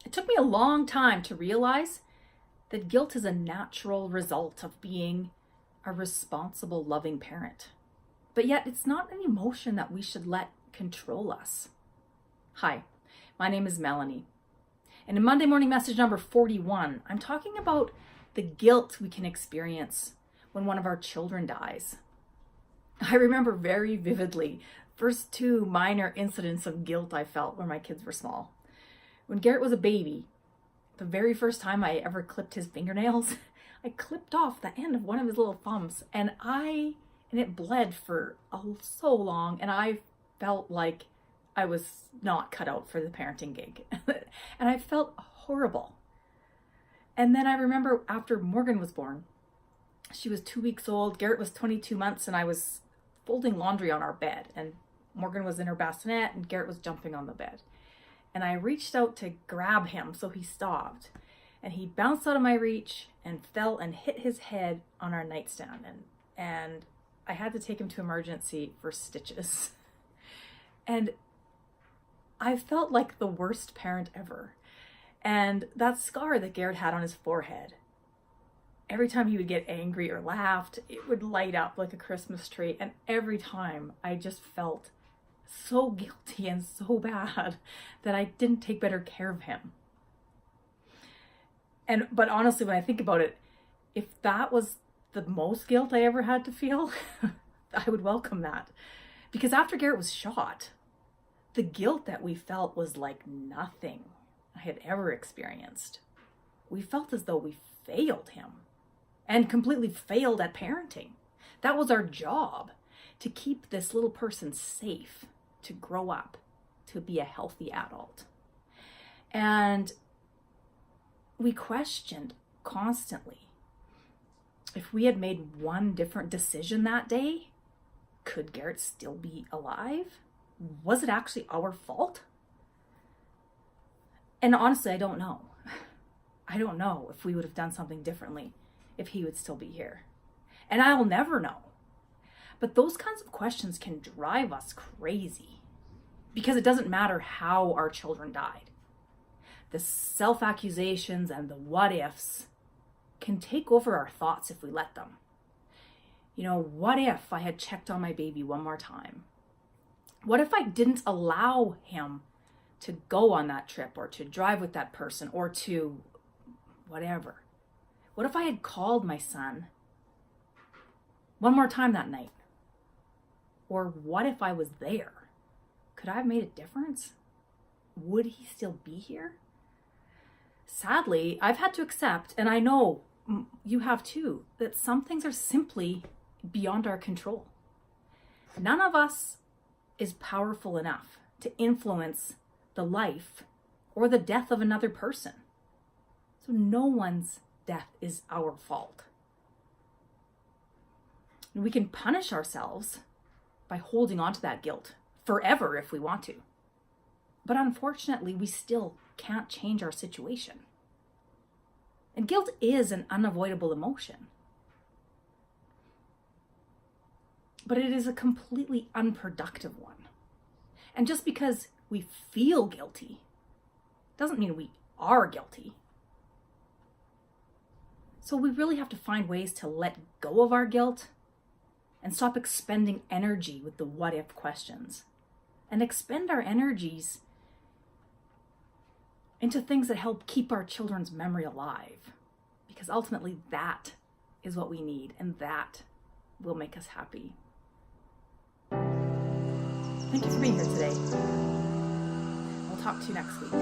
It took me a long time to realize that guilt is a natural result of being a responsible, loving parent. But yet it's not an emotion that we should let control us. Hi, my name is Melanie. And in Monday Morning Message number 41, I'm talking about the guilt we can experience when one of our children dies. I remember very vividly first two minor incidents of guilt I felt when my kids were small. When Garrett was a baby, the very first time I ever clipped his fingernails, I clipped off the end of one of his little thumbs and it bled for so long, and I felt like I was not cut out for the parenting gig. And I felt horrible. And then I remember after Morgan was born, she was 2 weeks old, Garrett was 22 months, and I was folding laundry on our bed, and Morgan was in her bassinet and Garrett was jumping on the bed. And I reached out to grab him, so he stopped. And he bounced out of my reach and fell and hit his head on our nightstand. And I had to take him to emergency for stitches. And I felt like the worst parent ever. And that scar that Garrett had on his forehead, every time he would get angry or laughed, it would light up like a Christmas tree. And every time I just felt so guilty and so bad that I didn't take better care of him. But honestly, when I think about it, if that was the most guilt I ever had to feel, I would welcome that. Because after Garrett was shot, the guilt that we felt was like nothing I had ever experienced. We felt as though we failed him and completely failed at parenting. That was our job, to keep this little person safe, to grow up, to be a healthy adult. And we questioned constantly if we had made one different decision that day, could Garrett still be alive? Was it actually our fault? And honestly, I don't know. I don't know if we would have done something differently, if he would still be here. And I'll never know. But those kinds of questions can drive us crazy, because it doesn't matter how our children died. The self-accusations and the what-ifs can take over our thoughts if we let them. You know, what if I had checked on my baby one more time? What if I didn't allow him to go on that trip or to drive with that person or to whatever? What if I had called my son one more time that night? Or what if I was there? Could I have made a difference? Would he still be here? Sadly, I've had to accept, and I know you have too, that some things are simply beyond our control. None of us is powerful enough to influence the life or the death of another person. So no one's death is our fault. And we can punish ourselves by holding on to that guilt forever if we want to. But unfortunately, we still can't change our situation. And guilt is an unavoidable emotion. But it is a completely unproductive one. And just because we feel guilty doesn't mean we are guilty. So we really have to find ways to let go of our guilt and stop expending energy with the what-if questions, and expend our energies into things that help keep our children's memory alive. Because ultimately that is what we need, and that will make us happy. Thank you for being here today. I'll talk to you next week.